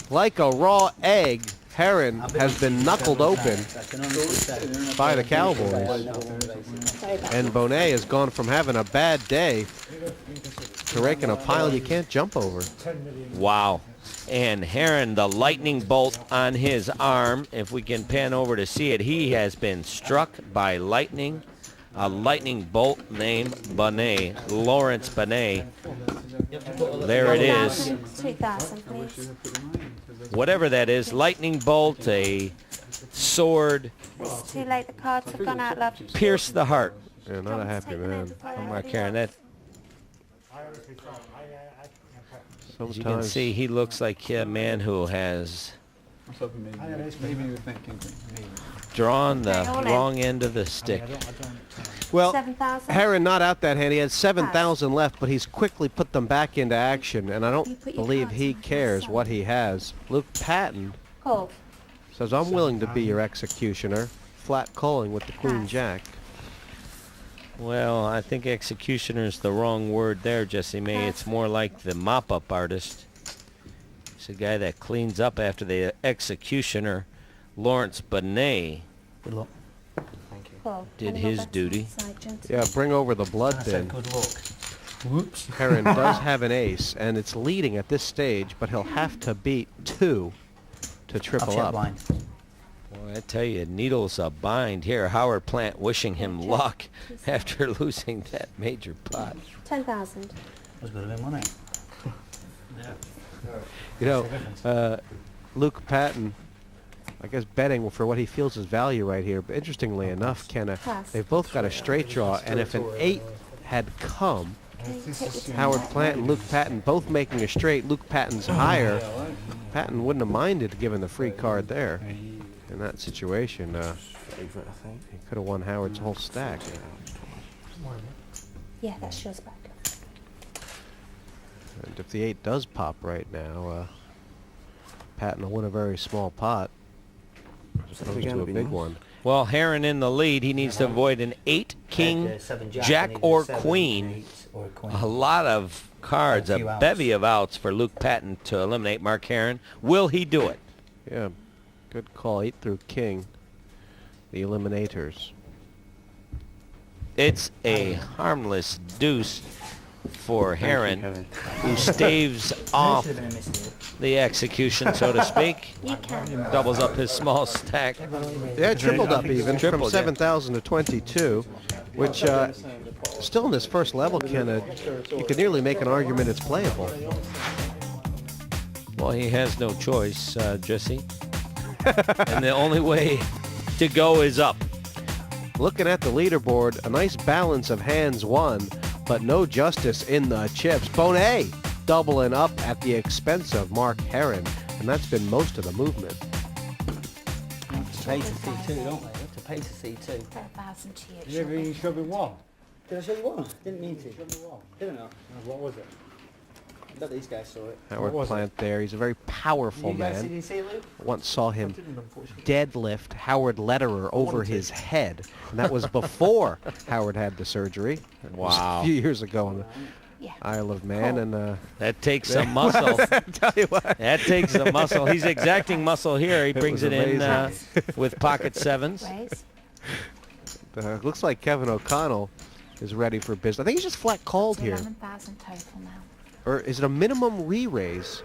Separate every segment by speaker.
Speaker 1: Like a raw egg, Heron has been knuckled open by the Cowboys. And Bonet has gone from having a bad day to raking a pile you can't jump over.
Speaker 2: Wow. And Heron, the lightning bolt on his arm, if we can pan over to see it, he has been struck by lightning. A lightning bolt named Bonet, Lawrence Bonet. There it is.
Speaker 3: 2,000, please.
Speaker 2: Whatever that is, lightning bolt, a sword,
Speaker 3: It's too late. The cards have gone out, love.
Speaker 2: pierce the heart.
Speaker 1: Yeah, not a happy man.
Speaker 2: Mark Heron, that, as you can
Speaker 1: Sometimes
Speaker 2: see, he looks like a man who has
Speaker 4: Maybe you were thinking maybe.
Speaker 2: drawn the
Speaker 3: Hang on in.
Speaker 2: wrong end of the stick.
Speaker 1: well,
Speaker 3: 7,000.
Speaker 1: Heron not out that hand. He had 7,000 left, but he's quickly put them back into action, and I
Speaker 3: You
Speaker 1: don't
Speaker 3: put your
Speaker 1: believe
Speaker 3: cards
Speaker 1: he
Speaker 3: in.
Speaker 1: cares what he has. Luke Patton
Speaker 3: Call.
Speaker 1: says, I'm willing to be your executioner. Flat calling with the Queen
Speaker 3: Pass.
Speaker 1: Jack.
Speaker 2: Well, I think executioner's the wrong word there, Jesse May. It's more like the mop-up artist. It's a guy that cleans up after the executioner. Lawrence Bonet
Speaker 4: Good luck. Thank you.
Speaker 3: Call.
Speaker 2: did
Speaker 3: Any
Speaker 2: his
Speaker 3: more bets
Speaker 2: duty.
Speaker 3: inside, gents?
Speaker 1: Yeah, bring over the blood
Speaker 4: I said
Speaker 1: bin.
Speaker 4: good luck. Whoops.
Speaker 1: Heron does have an ace, and it's leading at this stage, but he'll have to beat 2 to
Speaker 4: I'll
Speaker 1: triple
Speaker 4: check
Speaker 1: up.
Speaker 4: blind.
Speaker 2: Boy, I tell you, needles a bind here. Howard Plant wishing him luck after losing that major pot.
Speaker 3: 10,000.
Speaker 4: Was good of him, wasn't it?
Speaker 1: You know, Luke Patton, I guess betting for what he feels is value right here. But interestingly enough, Kenna,
Speaker 3: Pass.
Speaker 1: they've both got a straight draw, and if an 8 had come,
Speaker 3: Okay, take your 10.
Speaker 1: Howard Plant and Luke Patton both making a straight. Luke Patton's higher. Patton wouldn't have minded giving the free card there. In that situation, he could have won Howard's whole stack.
Speaker 3: Yeah, that's yours back.
Speaker 1: And if the 8 does pop right now, Patton will win a very small pot. As opposed to a big one.
Speaker 2: Well, Heron in the lead. He needs to avoid an 8, king,
Speaker 4: Had, 7
Speaker 2: jack,
Speaker 4: I needed
Speaker 2: or
Speaker 4: 7,
Speaker 2: queen.
Speaker 4: 8 or a queen.
Speaker 2: A lot of cards,
Speaker 4: A
Speaker 2: a
Speaker 4: few outs.
Speaker 2: bevy of outs for Luke Patton to eliminate Mark Heron. Will he do it?
Speaker 1: Yeah, good call. 8 through king. The eliminators.
Speaker 2: It's a harmless deuce for Heron, who staves off
Speaker 4: Should have been a mistake.
Speaker 2: the execution, so to speak.
Speaker 3: You can.
Speaker 2: Doubles up his small stack.
Speaker 1: Yeah, it tripled up even from
Speaker 2: Tripled, yeah.
Speaker 1: 7,000 to 22, which still in this first level, Ken, you could nearly make an argument it's playable.
Speaker 2: Well, he has no choice, Jesse. And the only way to go is up.
Speaker 1: Looking at the leaderboard, a nice balance of hands won, but no justice in the chips. Bonet doubling up at the expense of Mark Heron, and that's been most of the movement.
Speaker 4: You have to pay to see two, don't they? You have to pay to see two.
Speaker 3: 4,000 to you.
Speaker 5: You never even showed me one.
Speaker 4: Did I show you one? Didn't mean to. Didn't I?
Speaker 5: What was it?
Speaker 4: I bet these guys saw it.
Speaker 1: Howard
Speaker 5: was it?
Speaker 1: Plant there. He's a very powerful
Speaker 4: You guys,
Speaker 1: man.
Speaker 4: did you see it, Luke?
Speaker 1: Once saw him
Speaker 5: Didn't, unfortunately.
Speaker 1: deadlift Howard Lederer over his head, and that was before Howard had the surgery. It was
Speaker 2: Wow.
Speaker 1: a few years ago in the
Speaker 3: Yeah.
Speaker 1: Isle of Man, and
Speaker 2: That takes some muscle.
Speaker 1: tell you what,
Speaker 2: That takes some muscle. He's exacting muscle here. He brings
Speaker 1: was
Speaker 2: it in
Speaker 1: amazing.
Speaker 2: with pocket sevens.
Speaker 3: Raise.
Speaker 1: looks like Kevin O'Connell is ready for business. I think he's just flat called here,
Speaker 3: 11,000 total now.
Speaker 1: or is it a minimum re-raise?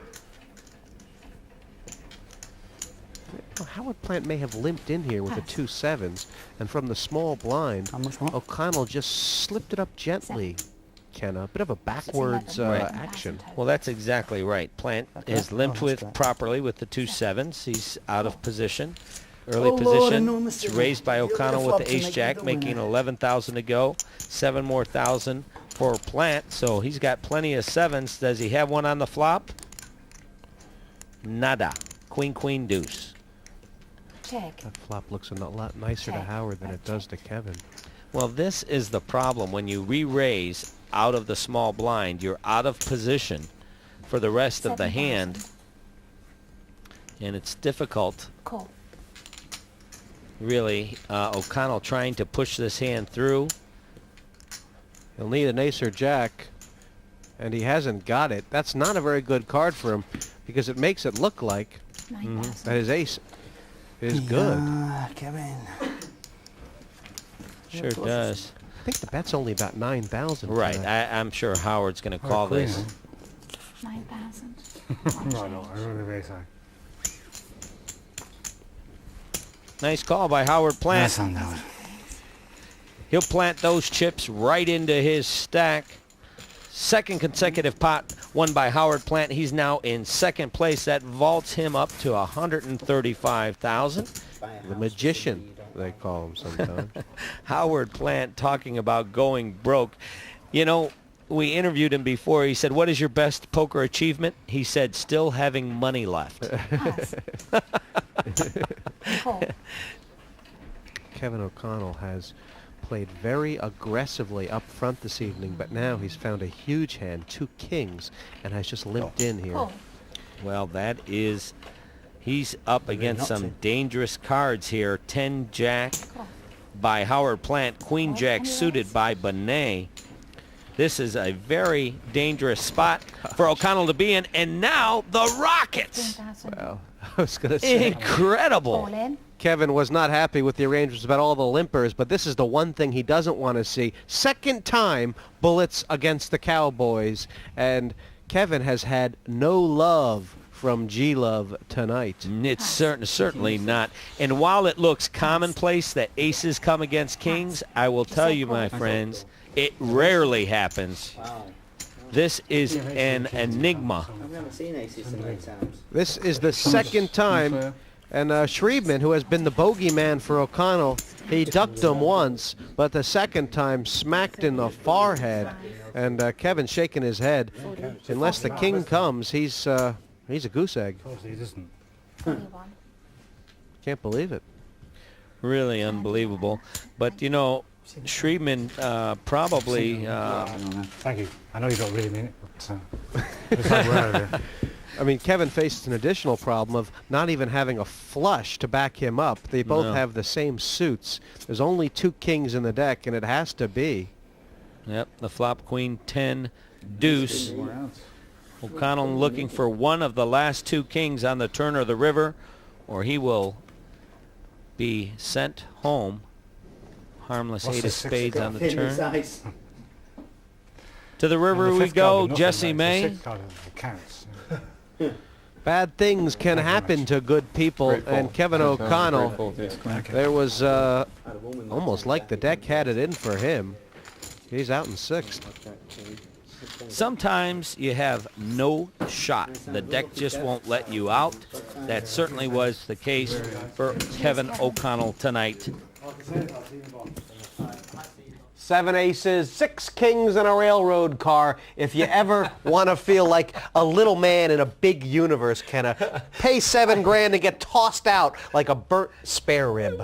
Speaker 1: Well, Howard Plant may have limped in here with the
Speaker 3: Pass.
Speaker 1: 2 7s, and from the small blind,
Speaker 4: How much more?
Speaker 1: O'Connell just slipped it up gently. Kenna, a bit of a backwards
Speaker 3: 11,000
Speaker 1: action.
Speaker 3: total.
Speaker 2: Well, that's exactly right. Plant is limped
Speaker 4: Oh,
Speaker 2: with
Speaker 4: that's right.
Speaker 2: properly with the 2 7s. He's out of position. Early
Speaker 4: Oh, Lord,
Speaker 2: position.
Speaker 4: enormous
Speaker 2: It's
Speaker 4: silver.
Speaker 2: raised by
Speaker 4: You're the
Speaker 2: O'Connell with
Speaker 4: flop
Speaker 2: the
Speaker 4: to
Speaker 2: ace
Speaker 4: make
Speaker 2: jack,
Speaker 4: the
Speaker 2: making
Speaker 4: winner.
Speaker 2: 11,000 to go. 7 more thousand for Plant. So he's got plenty of 7s. Does he have one on the flop? Nada. Queen, queen, deuce.
Speaker 3: Check.
Speaker 1: That flop looks a lot nicer to
Speaker 3: Check.
Speaker 1: Howard than it does to Kevin.
Speaker 2: Well, this is the problem. When you re-raise out of the small blind, you're out of position for the rest of the
Speaker 3: 7,000.
Speaker 2: hand, and it's difficult,
Speaker 3: Call.
Speaker 2: really. O'Connell trying to push this hand through.
Speaker 1: He'll need an ace or jack, and he hasn't got it. That's not a very good card for him. because it makes it look like
Speaker 3: 9,000.
Speaker 1: that his ace is good.
Speaker 4: Kevin.
Speaker 2: Sure does.
Speaker 1: I think the bet's only about 9,000.
Speaker 2: Right. I'm sure Howard's going to call this.
Speaker 3: 9,000.
Speaker 5: No, I really very sorry.
Speaker 2: Nice call by Howard Plant.
Speaker 4: That's on that.
Speaker 2: He'll plant those chips right into his stack. Second consecutive pot won by Howard Plant. He's now in second place. That vaults him up to 135,000.
Speaker 1: The magician, they call him sometimes.
Speaker 2: Howard Plant talking about going broke. You know, we interviewed him before. He said, what is your best poker achievement? He said, still having money left.
Speaker 3: Pass. Call.
Speaker 1: Kevin O'Connell has played very aggressively up front this evening, but now he's found a huge hand, 2 kings, and has just limped in here.
Speaker 3: Call.
Speaker 2: Well, that is, he's up against some dangerous cards here. 10 Jack
Speaker 3: Call.
Speaker 2: by Howard Plant, Queen Jack suited by Bonet. This is a very dangerous spot for O'Connell to be in. And now the Rockets.
Speaker 3: 10,000.
Speaker 1: Well, I was going to say,
Speaker 2: Incredible.
Speaker 3: All in.
Speaker 1: Kevin was not happy with the arrangements about all the limpers, but this is the one thing he doesn't want to see. Second time bullets against the Cowboys, and Kevin has had no love from G-Love tonight.
Speaker 2: It's certainly not. And while it looks commonplace that aces come against kings, I will tell you, my friends, it rarely happens.
Speaker 4: Wow.
Speaker 2: This is an enigma.
Speaker 4: I've never seen aces so many times.
Speaker 1: This is the second time, and Schriebman, who has been the bogeyman for O'Connell, he ducked him once, but the second time smacked in the forehead, and Kevin shaking his head. Unless the king comes, he's a goose egg.
Speaker 5: Of course, he doesn't.
Speaker 3: 21.
Speaker 1: Can't believe it.
Speaker 2: Really unbelievable. But, you know, Schriebman probably...
Speaker 5: Thank you. I know you don't really mean it, but it's like we're out of here.
Speaker 1: I mean, Kevin faced an additional problem of not even having a flush to back him up. They both
Speaker 2: No.
Speaker 1: have the same suits. There's only 2 kings in the deck, and it has to be.
Speaker 2: Yep, the flop queen 10 deuce. O'Connell looking for one of the last 2 kings on the turn of the river, or he will be sent home. Harmless
Speaker 5: What's
Speaker 2: 8
Speaker 5: the
Speaker 2: of
Speaker 5: sixth
Speaker 2: spades
Speaker 5: card?
Speaker 2: on the
Speaker 4: In his
Speaker 2: turn.
Speaker 4: eyes.
Speaker 2: To the
Speaker 5: And
Speaker 2: river
Speaker 5: the
Speaker 2: we
Speaker 5: fifth card
Speaker 2: go,
Speaker 5: with nothing,
Speaker 2: Jesse
Speaker 5: like, the
Speaker 2: May.
Speaker 5: sixth card counts.
Speaker 1: Bad things can
Speaker 5: Thank you very
Speaker 1: happen
Speaker 5: much.
Speaker 1: to good people, and Kevin O'Connell, there was almost like the deck had it in for him. He's out in 6th.
Speaker 2: Sometimes you have no shot. The deck just won't let you out. That certainly was the case for Kevin O'Connell tonight.
Speaker 1: 7 aces, 6 kings, and a railroad car. If you ever want to feel like a little man in a big universe, Kenna, pay $7 grand and get tossed out like a burnt spare rib.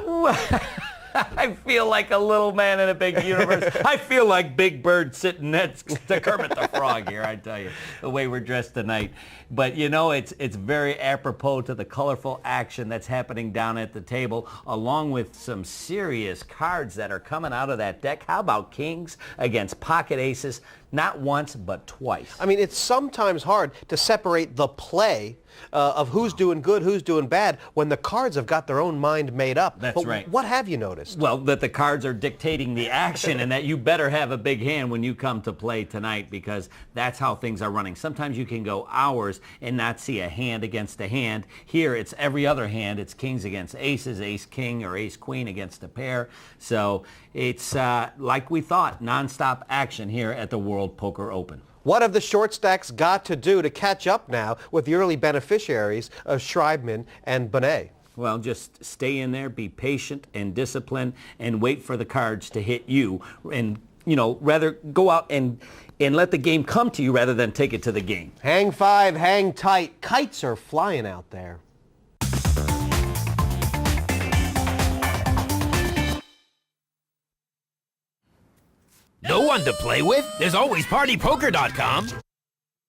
Speaker 2: I feel like a little man in a big universe. I feel like Big Bird sitting next to Kermit the Frog here, I tell you, the way we're dressed tonight. But, you know, it's very apropos to the colorful action that's happening down at the table, along with some serious cards that are coming out of that deck. How about kings against pocket aces? Not once, but twice.
Speaker 1: I mean, it's sometimes hard to separate the play of who's doing good, who's doing bad, when the cards have got their own mind made up.
Speaker 2: That's
Speaker 1: But
Speaker 2: right.
Speaker 1: What have you noticed?
Speaker 2: Well, that the cards are dictating the action and that you better have a big hand when you come to play tonight, because that's how things are running. Sometimes you can go hours and not see a hand against a hand. Here it's every other hand. It's kings against aces, ace king or ace queen against a pair. So it's like we thought, nonstop action here at the World Poker Open.
Speaker 1: What have the short stacks got to do to catch up now with the early beneficiaries of Schreibman and Bonet?
Speaker 2: Well, just stay in there, be patient and disciplined, and wait for the cards to hit you. And, you know, rather go out and let the game come to you rather than take it to the game.
Speaker 1: Hang 5, hang tight. Kites are flying out there.
Speaker 6: No one to play with? There's always PartyPoker.com.